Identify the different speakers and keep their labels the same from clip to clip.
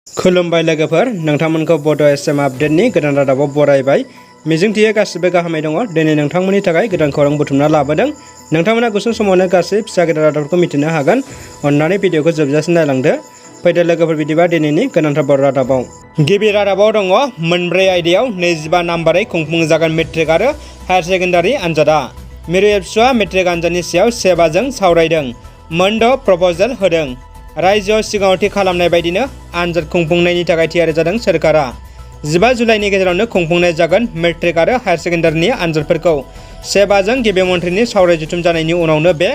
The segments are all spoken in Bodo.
Speaker 1: खुलुमबाय लोगोफोर, नोंथांमोनखौ बड' एसएम आपडेटनि गोदान रादाबाव बरायबाय। मिजिंथियो गासिबो गाहामै दङ। दिनै नोंथांमोननि थाखाय गोदान खौरां बुथुमना लाबोदों। नोंथांमोना गुसुं समावनो गासै फिसा गेदेर रादाबफोरखौ मिथिनो हागोन। अन्नानै भिडिअखौ जोबजासिम नायलांदो। फैदो लोगोफोर, बिदिबा दिनैनि गोनांथार बर' रादाबाव। गिबि रादाबाव दङ मोनब्रै आयदायाव 25 नाम्बारै खुंफुंजागोन मेट्रिक आरो हायार सेकेन्डारि आनजादा। मिरु एबसुआ मेट्रिक आनजादनि सायाव सेबाजों सावरायदों। मोनद' प्रप'जाल होदों। रायजोआव सिगाङाव थि खालामनाय बायदिनो आनजाद खुंफुंनायनि थाखाय थियारि जादों सोरखारा। 15 जुलाइनि गेजेरावनो खुंफुंनाय जागोन मेट्रिक आरो हायार सेकेन्डारिनि आनजादफोरखौ। सेबाजों गिबि मन्थ्रिनि सावराय जथुम जानायनि उनावनो बे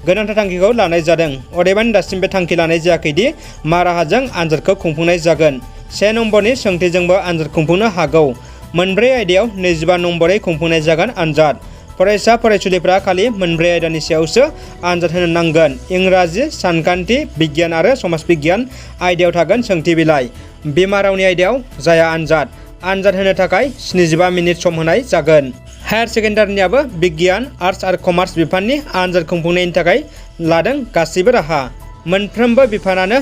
Speaker 1: गोनांथार थांखिखौ लानाय जादों। अदेबानि दासिम बे थांखि लानाय जायाखै दि मा राहाजों आनजादखौ खुंफुंनाय जागोन। 1 नम्बरनि सोंथिजोंबो आनजाद खुंफुंनो हागौ। मोनब्रै आयदायाव 25 नम्बरै खुंफुंनाय जागोन आनजाद। फरायसा फरायसुलिफ्रा खालि मोनब्रै आयदानि सायावसो आनजाद होनो नांगोन। इंराजि, सानखान्थि, बिगियान आरो समाज बिगियान आयदायाव थागोन सोंथि बिलाइ। बिमा रावनि आयदायाव जाया आनजाद। आनजाद होनो थाखाय 75 मिनिट सम होनाय जागोन। हायार सेकेन्डारिनियाबो बिगियान, आर्टस आरो कमार्स बिफाननि आनजाद खुंफुंनायनि थाखाय लादों गासैबो राहा। मोनफ्रोमबो बिफानानो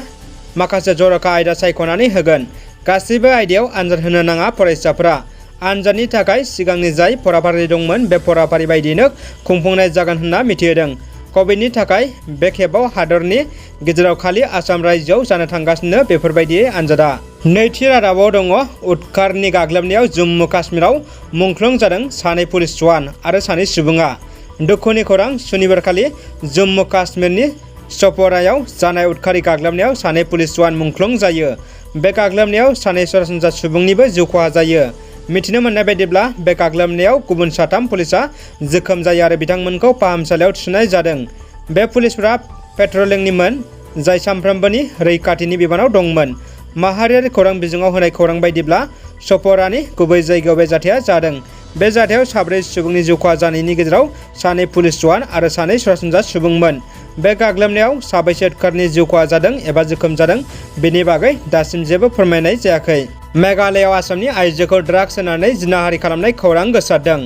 Speaker 1: माखासे जर'खा आयदा सायख'नानै होगोन। गासैबो आयदायाव आनजाद होनो नाङा फरायसाफ्रा। आनजादनि थाखाय सिगांनि जाय फराफारि दंमोन बे फराफारि बायदियैनो खुंफुंनाय जागोन होनना मिथिहोदों। कभिडनि थाखाय बे खेबाव हादरनि गेजेराव खालि आसाम रायजोआव जानो थांगासिनो बेफोरबायदि आनजादा। नैथि रादाबाव दङ उदखारनि गाग्लोबनायाव जम्मु काश्मीराव मुंख्लं जादों 2 पुलिस जवान आरो 2 सुबुङा। दुखुनि खौरां, सुनिबारखालि जम्मु काश्मीरनि सपरायाव जानाय उदखारि गाग्लोबनायाव 2 पुलिस जवान मुंख्लं जायो। बे गाग्लोबनायाव 2 सरासनस्रा सुबुंनिबो जिउ खहा जायो। मिथिनो मोननाय बायदिब्ला बे गाग्लोबनायाव गुबुन 3 पुलिसा जोखोम जायो आरो बिथांमोनखौ फाहामसालियाव थिसननाय जादों। बे पुलिसफोरा पेट्रलिंनिमोन, जाय सानफ्रोमबोनि रैखाथिनि बिबानाव दंमोन। माहारियारि खौरां बिजोङाव होनाय खौरां बायदिब्ला सपरानि गुबै जायगायाव बे जाथाया जादों। बे जाथायाव 4 सुबुंनि जिउ खहा जानायनि गेजेराव 2 पुलिस जवान आरो 2 सरासनस्रा सुबुंमोन। बे गाग्लोबनायाव साबैसे उदखारिनि जिउ खहा जादों एबा जोखोम जादों बेनि बागै दासिम जेबो फोरमायनाय जायाखै। मेघालयआव आसामनि आइजोखौ ड्राग्स होनानै जिनाहारि खालामनाय खौरां गोसारदों।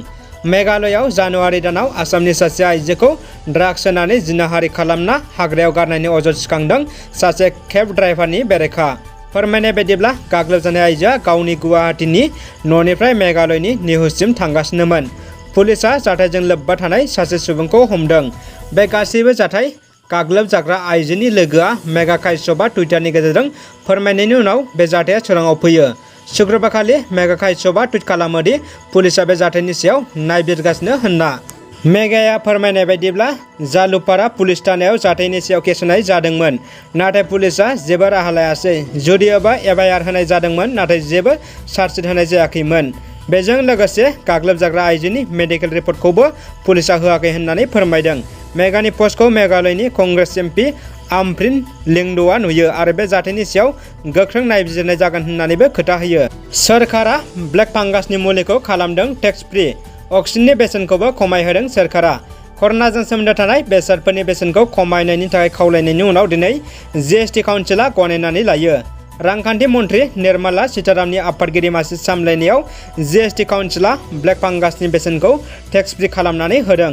Speaker 1: मेघालयआव जानुवारि दानाव आसामनि सासे आइजोखौ ड्राग्स होनानै जिनाहारि खालामना हाग्रायाव गारनायनि अजद सिखांदों सासे केब ड्राइभारनि बेरेखा। फोरमायनाय बायदिब्ला गाग्लोबजानाय आइजोआ गावनि गुवाहाटीनि न'निफ्राय मेघालयनि निहुसिम थांगासिनोमोन। पुलिसआ जाथायजों लोब्बा थानाय सासे सुबुंखौ हमदों। बे गासैबो जाथाय गाग्लोबजाग्रा आइजोनि लोगोआ मेगा काश्यपआ टुइटारनि गेजेरजों फोरमायनायनि उनाव बे जाथाया सोराङाव फैयो। शुक्रबारखालि मेगा काश्यपआ टुइट खालामो दि पुलिसआ बे जाथायनि सायाव नायबिजिरगासिनो होनना। मेगाया फोरमायनाय बायदिब्ला जालुपारा पुलिस थानायाव जाथायनि सायाव केस होनाय जादोंमोन, नाथाय पुलिसआ जेबो राहा लायासै। जुदियोबा एफआइआर होनाय जादोंमोन, नाथाय जेबो चार्जसिट होनाय जायाखैमोन। बेजों लोगोसे गाग्लोबजाग्रा आइजोनि मेडिकेल रिपर्टखौबो पुलिसआ होआखै होननानै फोरमायदों। मेगानि पस्टखौ मेघालयनि कंग्रेस एमपि आमफ्रिन लिंड'आ नुयो आरो बे जाथायनि सायाव गोख्रों नायबिजिरनाय जागोन होननानैबो खोथा होयो। सोरखारा ब्लेक फांगासनि मुलिखौ खालामदों टेक्स फ्रि। अक्सिजेननि बेसेनखौबो खमायहोदों सोरखारा। कर'नाजों सोमोन्दो थानाय बेसादफोरनि बेसेनखौ खमायनायनि थाखाय खावलायनायनि उनाव दिनै जीएसटी काउन्सिलआ गनायनानै लायो। रांखान्थि मन्थ्रि निर्मला सीतारामननि आफादगिरि मासि सामलायनायाव जीएसटी काउन्सिलआ ब्लेक फांगासनि बेसेनखौ टेक्स फ्रि खालामनानै होदों।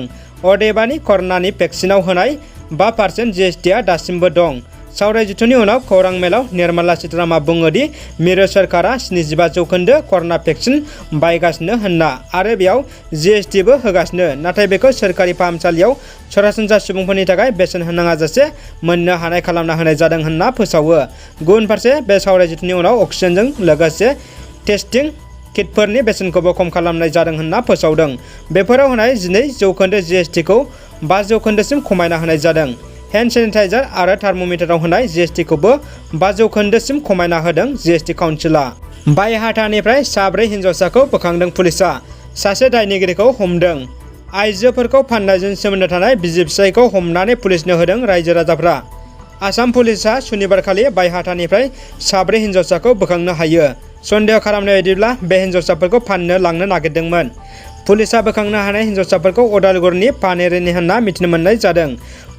Speaker 1: अदेबानि कर'नानि भेक्सिनाव होनाय 5% जीएसटीआ दासिमबो दं। सावराय जथुमनि उनाव खौरां मेलाव निर्मला सीतारामआ बुङो दि मिरु सोरखारा 75% कर'ना भेक्सिन बायगासिनो होनना आरो बेयाव जीएसटीबो होगासिनो, नाथाय बेखौ सोरखारि फाहामसालियाव सरासनस्रा सुबुंफोरनि थाखाय बेसेन होनाङाजासे मोननो हानाय खालामना होनाय जादों होनना फोसावो। गुबुन फारसे बे सावराय जथुमनि उनाव अक्सिजेनजों लोगोसे टेस्टिं किटफोरनि बेसेनखौबो खम खालामनाय जादों होनना फोसावदों। बेफोराव होनाय 12% जीएसटीखौ 5% खमायना होनाय जादों। हेन्ड सेनिटाइजार आरो थार्मोमिटाराव होनाय जीएसटीखौबो 5% खमायना होदों जीएसटी काउन्सिलआ। बायहाटानिफ्राय 4 हिन्जावसाखौ बोखांदों पुलिसआ। सासे दायनिगिरिखौ हमदों। आइजोफोरखौ फाननायजों सोमोन्दो थानाय बिसि फिसायखौ हमनानै पुलिसनो होदों रायजो राजाफ्रा। आसाम पुलिसआ सुनिबारखालि बायहाटानिफ्राय 4 हिन्जावसाखौ बोखांनो हायो। सन्देह खालामनाय बायदिब्ला बे हिन्जावसाफोरखौ फाननो लांनो नागिरदोंमोन। पुलिसआ बोखांनो हानाय हिन्जावसाफोरखौ अदालगुरिनि पानेरिनि होनना मिथिनो मोननाय जादों।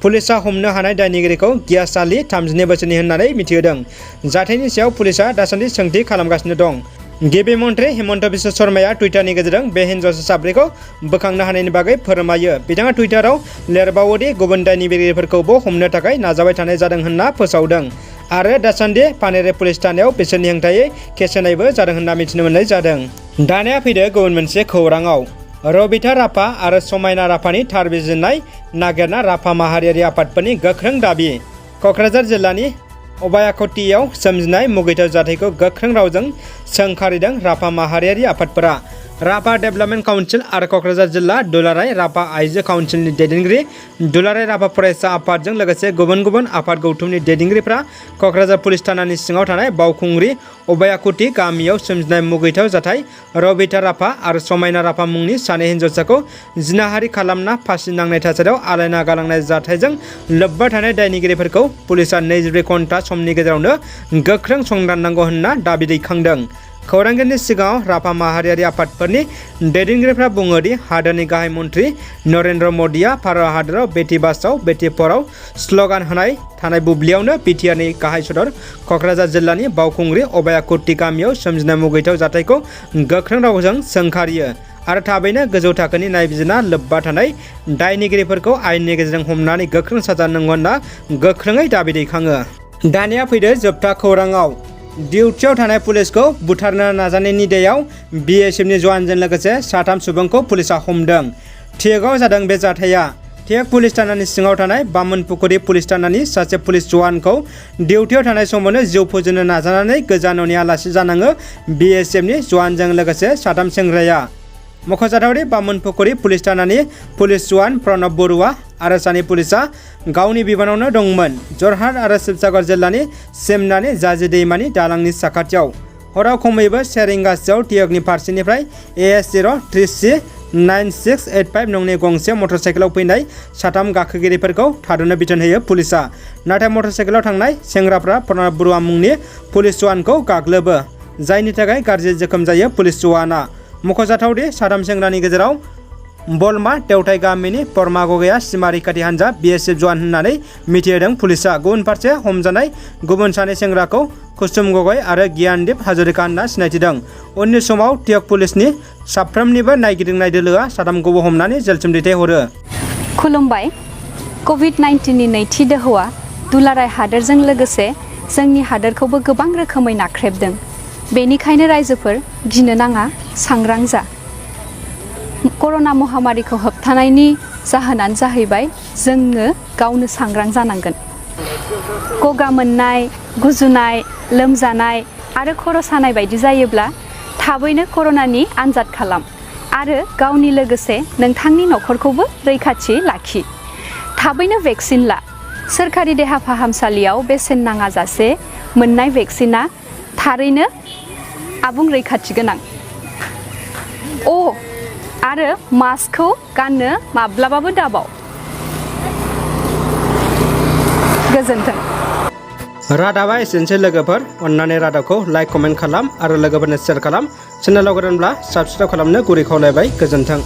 Speaker 1: पुलिसआ हमनो हानाय दायनिगिरिखौ गियास आली 32 बोसोरनि होननानै मिथिहोदों। जाथायनि सायाव पुलिसआ दासान्दि सोंथि खालामगासिनो दं। गिबि मन्थ्रि हिमन्त बिश्व शर्माया टुइटारनि गेजेरजों बे हिन्जावसा 4खौ बोखांनो हानायनि बागै फोरमायो। बिथाङा टुइटाराव लिरबावो दि गुबुन दायनिगिरिफोरखौबो हमनो थाखाय नाजाबाय थानाय जादों होनना फोसावदों। आरो दासान्दि पानेरे पुलिस थानायाव बिसोरनि हेंथायै केस होनायबो जादों होनना मिथिनो मोननाय जादों। दानिया फैदो गुबुन मोनसे खौराङाव। रबिता राभा आरो समायना राभानि थार बिजिरनाय नागिरना राभा माहारियारि आफादफोरनि गोख्रों दाबि। क'क्राझार जिल्लानि अबायाखटियाव सोमजिनाय मुगैथाव जाथायखौ गोख्रों रावजों सोंखारिदों राभा माहारियारि आफादफोरा। राभा डेभेलपमेन्ट काउन्सिल आरो क'क्राझार जिल्ला दुलाराय राभा आइजो काउन्सिलनि दैदेनगिरि, दुलाराय राभा फरायसा आफादजों लोगोसे गुबुन गुबुन आफाद गौथुमनि दैदेनगिरिफ्रा क'क्राझार पुलिस थानानि सिङाव थानाय बावखुंग्रि अबायाखटि गामियाव सोमजिनाय मुगैथाव जाथाय रबिता राभा आरो समायना राभा मुंनि सानै हिन्जावसाखौ जिनाहारि खालामना फासि नांनाय थासारियाव आलायना गालांनाय जाथायजों लोब्बा थानाय दायनिगिरिफोरखौ पुलिसआ 24 घन्टा समनि गेजेरावनो गोख्रों संदाननांगौ होनना दाबि दैखांदों। खौरांगिरिनि सिगाङाव राभा माहारियारि आफादफोरनि दैदेनगिरिफ्रा बुङो दि हादोरनि गाहाय मन्त्रि नरेन्द्र मदिया भारत हादराव बेटि बाचाव बेटि पढ़ाव स्लगान होनाय थानाय बुब्लियावनो बिटिआरनि गाहाय सदर क'क्राझार जिल्लानि बावखुंग्रि अबायाखटि गामियाव सोमजिनाय मुगैथाव जाथायखौ गोख्रों रावजों सोंखारियो आरो थाबैनो गोजौ थाखोनि नायबिजिरना लोब्बा थानाय दायनिगिरिफोरखौ आयेननि गेजेरजों हमनानै गोख्रों साजा नांगौ होनना गोख्रोङै दाबि दैखाङो। दानिया फैदो जोबथा खौराङाव। डिउटियाव थानाय पुलिसखौ बुथारनो नाजानायनि दायाव बिएसएफनि जवानजों लोगोसे 3 सुबुंखौ पुलिसआ हमदों। टेकआव जादों बे जाथाया। टेक पुलिस थानानि सिङाव थानाय बामोनपुखुरि पुलिस थानानि सासे पुलिस जवानखौ डिउटियाव थानाय समावनो जिउ फोजोबनो नाजानानै गोजा न'नि आलासि जानाङो बिएसएफनि जवानजों लोगोसे 3 सेंग्राया। मख'जाथावदि बामोनपुखुरि पुलिस थानानि पुलिस जवान प्रणब बरुवा आरो सानै पुलिसआ गावनि बिबानावनो दंमोन। जरहाट आरो शिबसागर जिल्लानि सिमनानि जाजि दैमानि दालांनि साखाथियाव हराव खमैबो 1 रिंगासोआव टियकनि फारसेनिफ्राय AS0309685 नंनि गंसे मटरसाइकेलाव फैनाय 3 गाखोगिरिफोरखौ थाद'नो बिथोन होयो पुलिसआ। नाथाय मटरसाइकेलाव थांनाय सेंग्राफ्रा प्रणब बरुवा मुंनि पुलिस जवानखौ गाग्लोबो, जायनि थाखाय गाज्रि जोखोम जायो पुलिस जवाना। मख'जाथावदि 3 सेंग्रानि गेजेराव बलमा देवथाय गामिनि परमा गगैया सीमा रैखाथि हान्जा बिएसएफ जवान होननानै मिथिहोदों पुलिसआ। गुबुन फारसे हमजानाय गुबुन सानै सेंग्राखौ कुसुम गगৈ आरो गियानदीप हाजरिका होनना सिनायथिदों। उननि समाव टियक पुलिसनि साफ्रोमनिबो नायगिदिंनाय दोलोआ 3खौबो हमनानै जेलसिम दैथायहरो।
Speaker 2: खुलुमबाय। कभिड-19नि नैथि दोहौआ दुलाराय हादोरजों लोगोसे जोंनि हादोरखौबो गोबां रोखोमै नाख्रेबदों। बेनिखायनो रायजोफोर गिनो नाङा, सांग्रां जा। कर'ना महामारिखौ होबथानायनि जाहोनानो जाहैबाय जोङो गावनो सांग्रां जानांगोन। गगा मोननाय, गुजुनाय, लोमजानाय आरो खर' सानाय बायदि जायोब्ला थाबैनो कर'नानि आनजाद खालाम आरो गावनि लोगोसे नोंथांनि न'खरखौबो रैखाथि लाखि। थाबैनो भेक्सिन ला। सोरखारि देहा फाहामसालियाव बेसेन नाङाजासे मोननाय भेक्सिना थारैनो आबुं रैखाथि गोनां। आरो मास्कखौ गाननो माब्लाबाबो दाबाव। गोजोन्थों।
Speaker 1: रादाबा एसेनोसै लोगोफोर। अन्नानै रादाबखौ लाइक कमेन्ट खालाम आरो लोगोफोरनो शेयार खालाम। चेनेलाव गोदानब्ला साबस्क्राइब खालामनो गुरै खावलायबाय। गोजोन्थों।